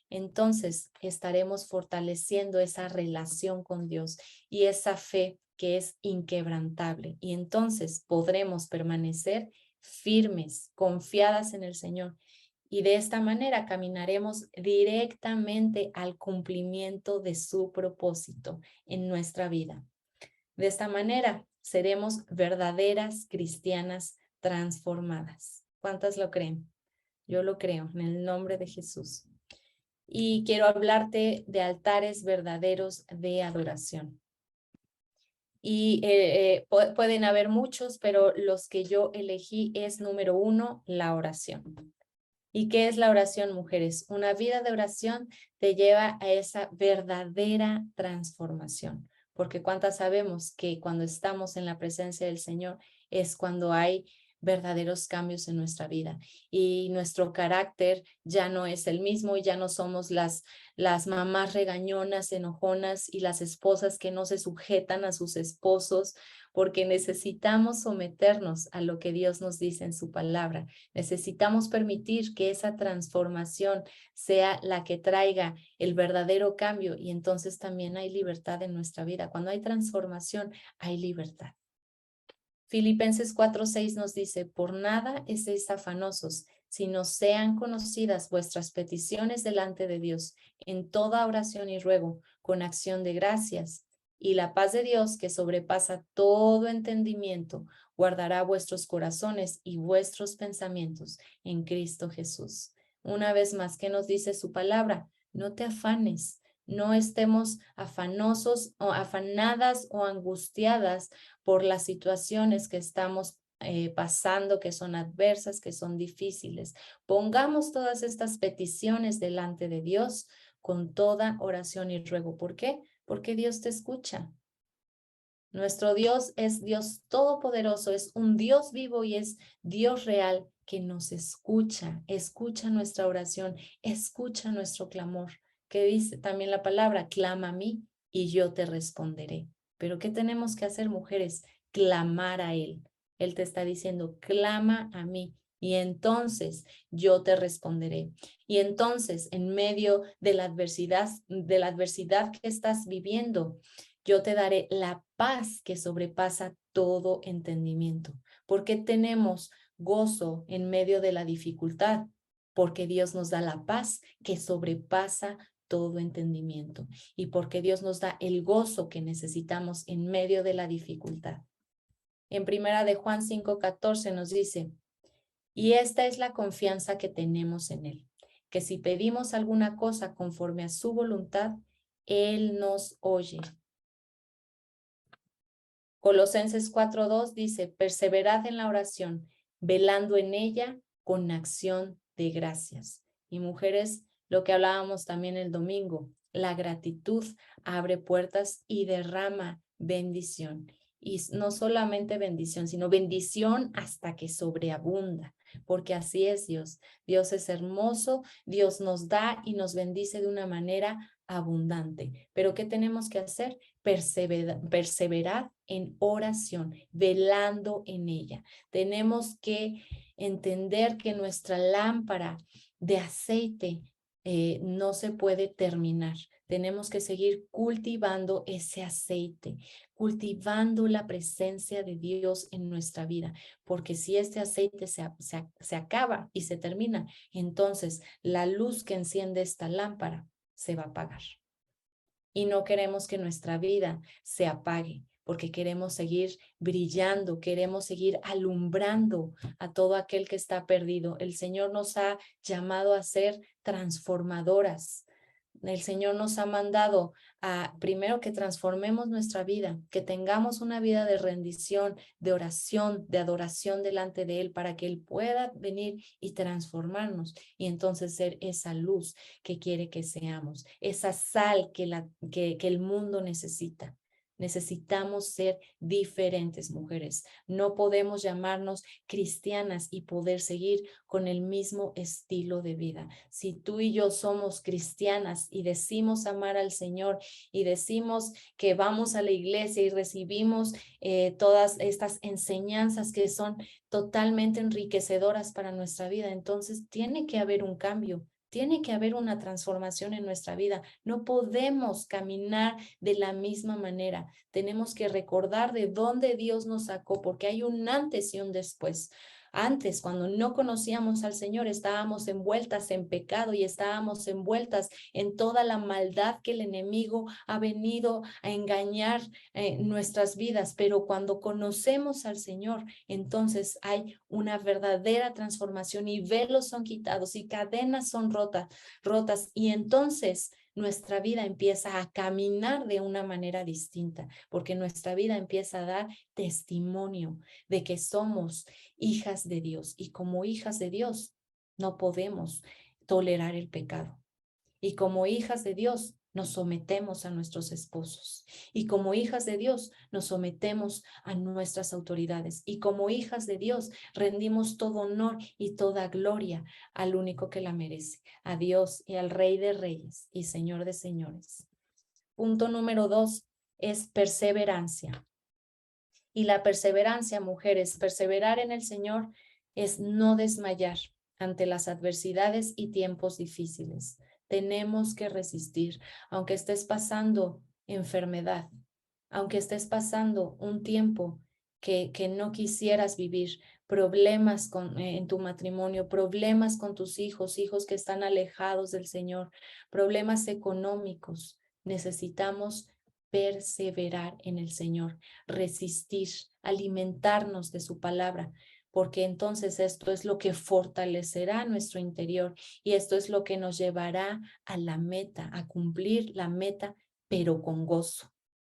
entonces estaremos fortaleciendo esa relación con Dios y esa fe que es inquebrantable. Y entonces podremos permanecer firmes, confiadas en el Señor. Y de esta manera caminaremos directamente al cumplimiento de su propósito en nuestra vida. De esta manera seremos verdaderas cristianas transformadas. ¿Cuántas lo creen? Yo lo creo en el nombre de Jesús. Y quiero hablarte de altares verdaderos de adoración. Y pueden haber muchos, pero los que yo elegí es número 1, la oración. ¿Y qué es la oración, mujeres? Una vida de oración te lleva a esa verdadera transformación, porque cuántas sabemos que cuando estamos en la presencia del Señor es cuando hay verdaderos cambios en nuestra vida y nuestro carácter ya no es el mismo y ya no somos las mamás regañonas, enojonas y las esposas que no se sujetan a sus esposos, porque necesitamos someternos a lo que Dios nos dice en su palabra. Necesitamos permitir que esa transformación sea la que traiga el verdadero cambio y entonces también hay libertad en nuestra vida. Cuando hay transformación, hay libertad. Filipenses 4:6 nos dice, por nada estéis afanosos, sino sean conocidas vuestras peticiones delante de Dios en toda oración y ruego, con acción de gracias. Y la paz de Dios, que sobrepasa todo entendimiento, guardará vuestros corazones y vuestros pensamientos en Cristo Jesús. Una vez más, ¿qué nos dice su palabra? No te afanes, no estemos afanosos o afanadas o angustiadas por las situaciones que estamos pasando, que son adversas, que son difíciles. Pongamos todas estas peticiones delante de Dios con toda oración y ruego. ¿Por qué? Porque Dios te escucha. Nuestro Dios es Dios todopoderoso, es un Dios vivo y es Dios real que nos escucha, escucha nuestra oración, escucha nuestro clamor. Que dice también la palabra, clama a mí y yo te responderé. Pero ¿qué tenemos que hacer, mujeres? Clamar a Él. Él te está diciendo, clama a mí y entonces yo te responderé. Y entonces, en medio de la adversidad que estás viviendo, yo te daré la paz que sobrepasa todo entendimiento. ¿Por qué tenemos gozo en medio de la dificultad? Porque Dios nos da la paz que sobrepasa todo entendimiento y porque Dios nos da el gozo que necesitamos en medio de la dificultad. En primera de Juan 5:14 nos dice, y esta es la confianza que tenemos en Él, que si pedimos alguna cosa conforme a su voluntad, Él nos oye. Colosenses 4:2 dice, perseverad en la oración, velando en ella con acción de gracias. Y mujeres, lo que hablábamos también el domingo, la gratitud abre puertas y derrama bendición. Y no solamente bendición, sino bendición hasta que sobreabunda, porque así es Dios. Dios es hermoso, Dios nos da y nos bendice de una manera abundante. Pero ¿qué tenemos que hacer? Perseverar en oración, velando en ella. Tenemos que entender que nuestra lámpara de aceite no se puede terminar. Tenemos que seguir cultivando ese aceite, cultivando la presencia de Dios en nuestra vida, porque si este aceite se acaba y se termina, entonces la luz que enciende esta lámpara se va a apagar. Y no queremos que nuestra vida se apague, porque queremos seguir brillando, queremos seguir alumbrando a todo aquel que está perdido. El Señor nos ha llamado a ser transformadoras. El Señor nos ha mandado a primero que transformemos nuestra vida, que tengamos una vida de rendición, de oración, de adoración delante de Él para que Él pueda venir y transformarnos y entonces ser esa luz que quiere que seamos, esa sal que el mundo necesita. Necesitamos ser diferentes, mujeres. No podemos llamarnos cristianas y poder seguir con el mismo estilo de vida. Si tú y yo somos cristianas y decimos amar al Señor y decimos que vamos a la iglesia y recibimos todas estas enseñanzas que son totalmente enriquecedoras para nuestra vida, entonces tiene que haber un cambio. Tiene que haber una transformación en nuestra vida. No podemos caminar de la misma manera. Tenemos que recordar de dónde Dios nos sacó, porque hay un antes y un después. Antes, cuando no conocíamos al Señor, estábamos envueltas en pecado y estábamos envueltas en toda la maldad que el enemigo ha venido a engañar nuestras vidas. Pero cuando conocemos al Señor, entonces hay una verdadera transformación y velos son quitados y cadenas son rotas y entonces nuestra vida empieza a caminar de una manera distinta, porque nuestra vida empieza a dar testimonio de que somos hijas de Dios y como hijas de Dios no podemos tolerar el pecado. Y como hijas de Dios nos sometemos a nuestros esposos. Y como hijas de Dios nos sometemos a nuestras autoridades. Y como hijas de Dios rendimos todo honor y toda gloria al único que la merece, a Dios y al Rey de Reyes y Señor de Señores. Punto número 2 es perseverancia. Y la perseverancia, mujeres, perseverar en el Señor es no desmayar ante las adversidades y tiempos difíciles. Tenemos que resistir, aunque estés pasando enfermedad, aunque estés pasando un tiempo que no quisieras vivir, problemas en tu matrimonio, problemas con tus hijos, hijos que están alejados del Señor, problemas económicos. Necesitamos perseverar en el Señor, resistir, alimentarnos de su palabra, porque entonces esto es lo que fortalecerá nuestro interior y esto es lo que nos llevará a la meta, a cumplir la meta, pero con gozo.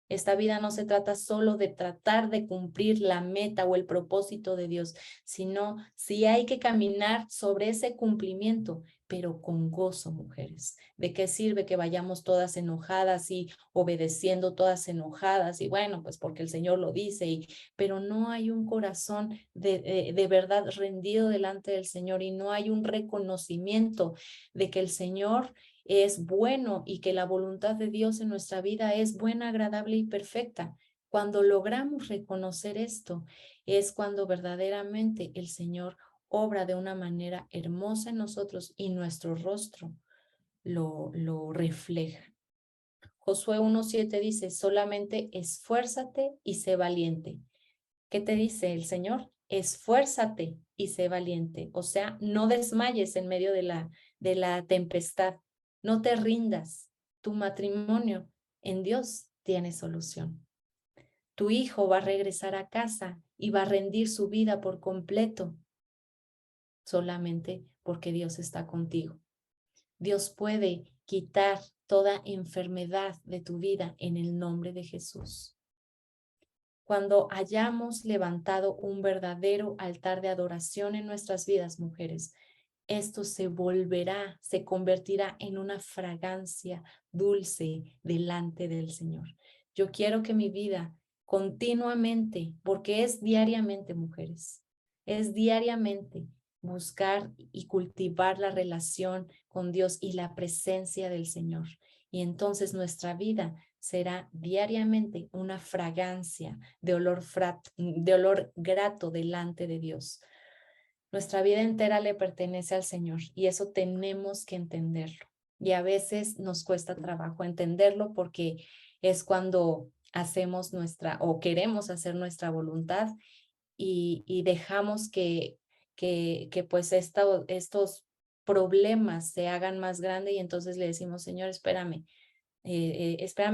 Esta vida no se trata solo de tratar de cumplir la meta o el propósito de Dios, sino si hay que caminar sobre ese cumplimiento, pero con gozo, mujeres. ¿De qué sirve que vayamos todas enojadas y obedeciendo todas enojadas? Y bueno, pues porque el Señor lo dice, pero no hay un corazón de verdad rendido delante del Señor y no hay un reconocimiento de que el Señor es bueno y que la voluntad de Dios en nuestra vida es buena, agradable y perfecta. Cuando logramos reconocer esto, es cuando verdaderamente el Señor obra de una manera hermosa en nosotros y nuestro rostro lo refleja. Josué 1:7 dice, solamente esfuérzate y sé valiente. ¿Qué te dice el Señor? Esfuérzate y sé valiente. O sea, no desmayes en medio de la tempestad. No te rindas. Tu matrimonio en Dios tiene solución. Tu hijo va a regresar a casa y va a rendir su vida por completo, solamente porque Dios está contigo. Dios puede quitar toda enfermedad de tu vida en el nombre de Jesús. Cuando hayamos levantado un verdadero altar de adoración en nuestras vidas, mujeres, esto se convertirá en una fragancia dulce delante del Señor. Yo quiero que mi vida continuamente, porque es diariamente, mujeres, es diariamente buscar y cultivar la relación con Dios y la presencia del Señor. Y entonces nuestra vida será diariamente una fragancia de olor grato delante de Dios. Nuestra vida entera le pertenece al Señor y eso tenemos que entenderlo. Y a veces nos cuesta trabajo entenderlo porque es cuando hacemos o queremos hacer nuestra voluntad y dejamos que pues estos problemas se hagan más grandes y entonces le decimos, Señor, espérame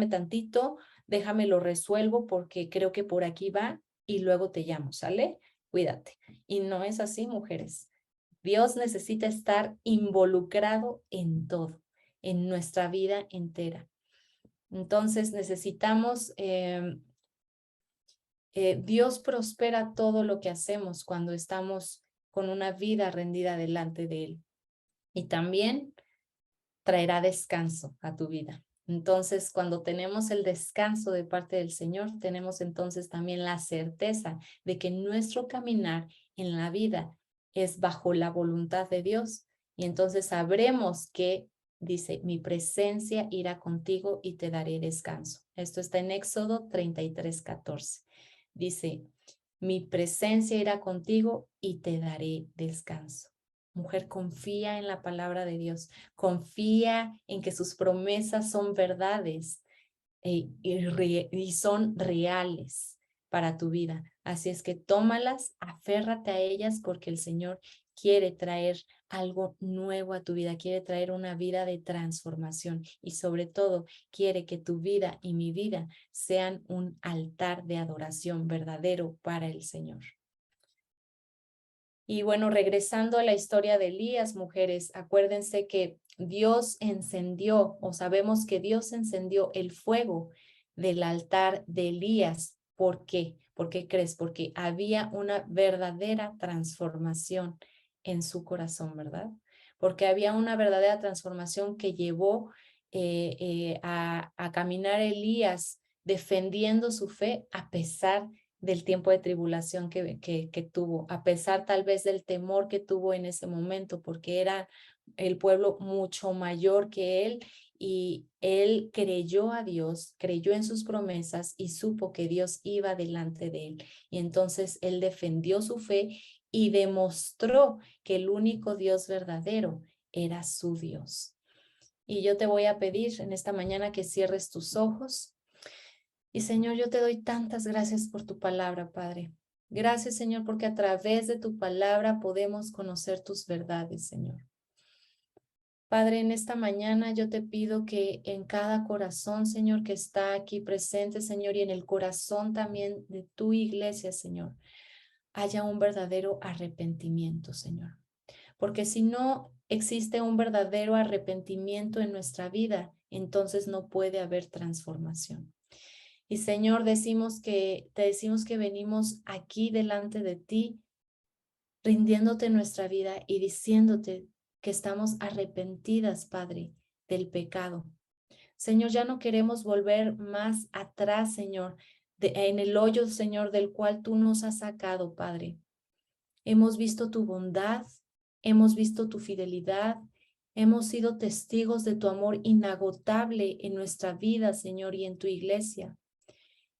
tantito, déjame lo resuelvo porque creo que por aquí va y luego te llamo, ¿sale? Cuídate. Y no es así, mujeres. Dios necesita estar involucrado en todo, en nuestra vida entera. Entonces necesitamos, Dios prospera todo lo que hacemos cuando estamos con una vida rendida delante de Él. Y también traerá descanso a tu vida. Entonces, cuando tenemos el descanso de parte del Señor, tenemos entonces también la certeza de que nuestro caminar en la vida es bajo la voluntad de Dios. Y entonces sabremos que, dice, mi presencia irá contigo y te daré descanso. Esto está en Éxodo 33:14. Dice, mi presencia irá contigo y te daré descanso. Mujer, confía en la palabra de Dios, confía en que sus promesas son verdades y son reales para tu vida. Así es que tómalas, aférrate a ellas porque el Señor quiere traer algo nuevo a tu vida, quiere traer una vida de transformación y sobre todo quiere que tu vida y mi vida sean un altar de adoración verdadero para el Señor. Y bueno, regresando a la historia de Elías, mujeres, acuérdense que Dios encendió, o sabemos que Dios encendió el fuego del altar de Elías. ¿Por qué? ¿Por qué crees? Porque había una verdadera transformación en su corazón, ¿verdad? Porque había una verdadera transformación que llevó a caminar Elías defendiendo su fe a pesar del tiempo de tribulación que tuvo, a pesar tal vez del temor que tuvo en ese momento, porque era el pueblo mucho mayor que él y él creyó a Dios, creyó en sus promesas y supo que Dios iba delante de él. Y entonces él defendió su fe y demostró que el único Dios verdadero era su Dios. Y yo te voy a pedir en esta mañana que cierres tus ojos. Y Señor, yo te doy tantas gracias por tu palabra, Padre. Gracias, Señor, porque a través de tu palabra podemos conocer tus verdades, Señor. Padre, en esta mañana yo te pido que en cada corazón, Señor, que está aquí presente, Señor, y en el corazón también de tu iglesia, Señor, haya un verdadero arrepentimiento, Señor. Porque si no existe un verdadero arrepentimiento en nuestra vida, entonces no puede haber transformación. Y Señor, te decimos que venimos aquí delante de ti, rindiéndote nuestra vida y diciéndote que estamos arrepentidas, Padre, del pecado. Señor, ya no queremos volver más atrás, Señor, en el hoyo, Señor, del cual tú nos has sacado, Padre. Hemos visto tu bondad, hemos visto tu fidelidad, hemos sido testigos de tu amor inagotable en nuestra vida, Señor, y en tu iglesia.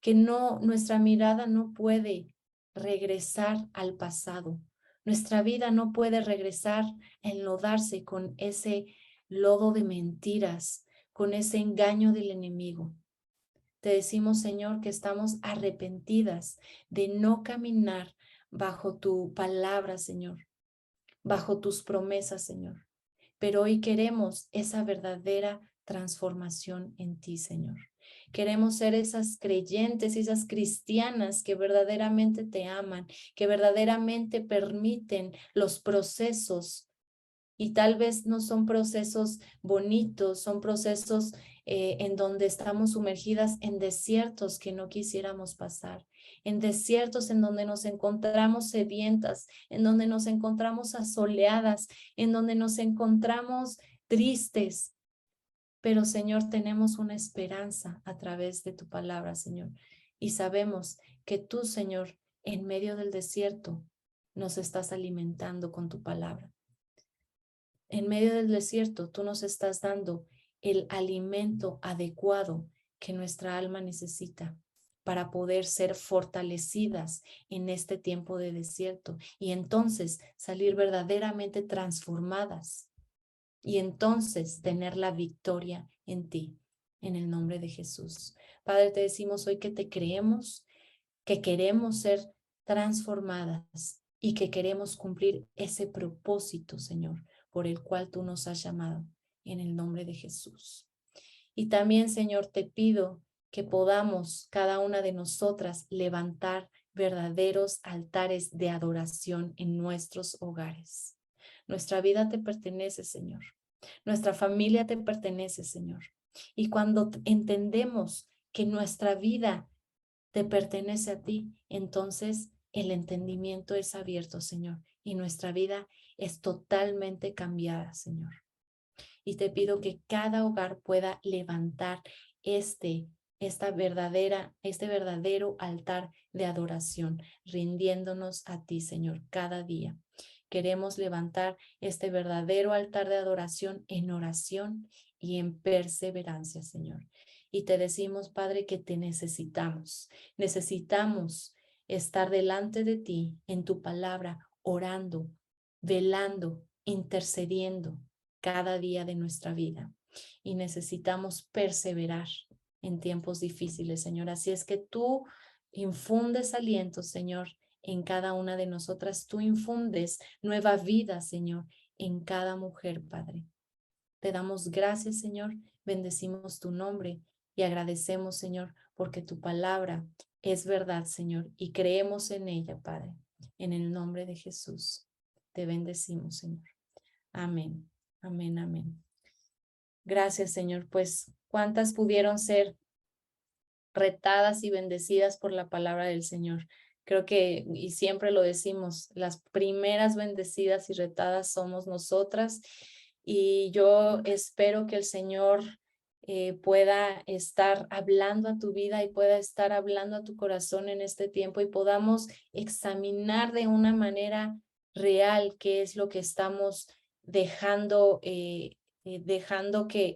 Que no, nuestra mirada no puede regresar al pasado. Nuestra vida no puede regresar a enlodarse con ese lodo de mentiras, con ese engaño del enemigo. Te decimos, Señor, que estamos arrepentidas de no caminar bajo tu palabra, Señor, bajo tus promesas, Señor. Pero hoy queremos esa verdadera transformación en ti, Señor. Queremos ser esas creyentes, esas cristianas que verdaderamente te aman, que verdaderamente permiten los procesos. Y tal vez no son procesos bonitos, son procesos en donde estamos sumergidas en desiertos que no quisiéramos pasar, en desiertos en donde nos encontramos sedientas, en donde nos encontramos asoleadas, en donde nos encontramos tristes. Pero Señor, tenemos una esperanza a través de tu palabra, Señor. Y sabemos que tú, Señor, en medio del desierto, nos estás alimentando con tu palabra. En medio del desierto, tú nos estás dando el alimento adecuado que nuestra alma necesita para poder ser fortalecidas en este tiempo de desierto y entonces salir verdaderamente transformadas y entonces tener la victoria en ti, en el nombre de Jesús. Padre, te decimos hoy que te creemos, que queremos ser transformadas y que queremos cumplir ese propósito, Señor, por el cual tú nos has llamado, en el nombre de Jesús. Y también, Señor, te pido que podamos cada una de nosotras levantar verdaderos altares de adoración en nuestros hogares. Nuestra vida te pertenece, Señor. Nuestra familia te pertenece, Señor. Y cuando entendemos que nuestra vida te pertenece a ti, entonces el entendimiento es abierto, Señor, y nuestra vida es totalmente cambiada, Señor. Y te pido que cada hogar pueda levantar este verdadero altar de adoración, rindiéndonos a ti, Señor, cada día. Queremos levantar este verdadero altar de adoración en oración y en perseverancia, Señor. Y te decimos, Padre, que te necesitamos. Necesitamos estar delante de ti en tu palabra, orando, velando, intercediendo cada día de nuestra vida. Y necesitamos perseverar en tiempos difíciles, Señor. Así es que tú infundes aliento, Señor, en cada una de nosotras. Tú infundes nueva vida, Señor, en cada mujer, Padre. Te damos gracias, Señor. Bendecimos tu nombre y agradecemos, Señor, porque tu palabra es verdad, Señor, y creemos en ella, Padre. En el nombre de Jesús, te bendecimos, Señor. Amén, amén, amén. Gracias, Señor. Pues, ¿cuántas pudieron ser retadas y bendecidas por la palabra del Señor? Creo que, y siempre lo decimos, las primeras bendecidas y retadas somos nosotras. Y yo espero que el Señor pueda estar hablando a tu vida y pueda estar hablando a tu corazón en este tiempo y podamos examinar de una manera real qué es lo que estamos dejando que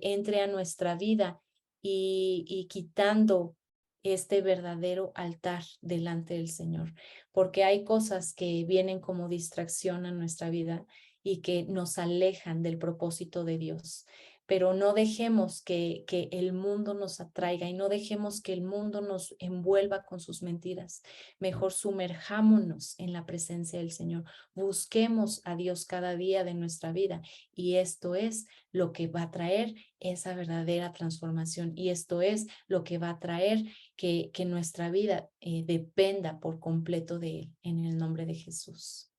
entre a nuestra vida y quitando este verdadero altar delante del Señor, porque hay cosas que vienen como distracción a nuestra vida y que nos alejan del propósito de Dios. pero no dejemos que el mundo nos atraiga y no dejemos que el mundo nos envuelva con sus mentiras. Mejor sumerjámonos en la presencia del Señor. Busquemos a Dios cada día de nuestra vida y esto es lo que va a traer esa verdadera transformación y esto es lo que va a traer que nuestra vida dependa por completo de Él, en el nombre de Jesús.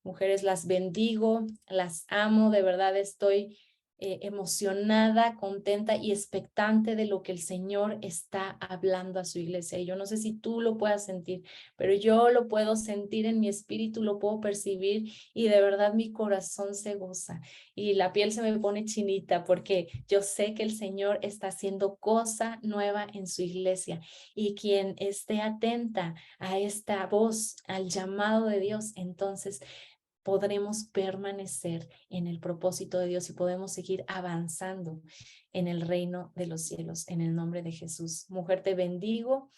Mujeres, las bendigo, las amo, de verdad estoy emocionada, contenta y expectante de lo que el Señor está hablando a su iglesia. Y yo no sé si tú lo puedas sentir, pero yo lo puedo sentir en mi espíritu, lo puedo percibir y de verdad mi corazón se goza y la piel se me pone chinita porque yo sé que el Señor está haciendo cosa nueva en su iglesia y quien esté atenta a esta voz, al llamado de Dios, entonces podremos permanecer en el propósito de Dios y podemos seguir avanzando en el reino de los cielos, en el nombre de Jesús. Mujer, te bendigo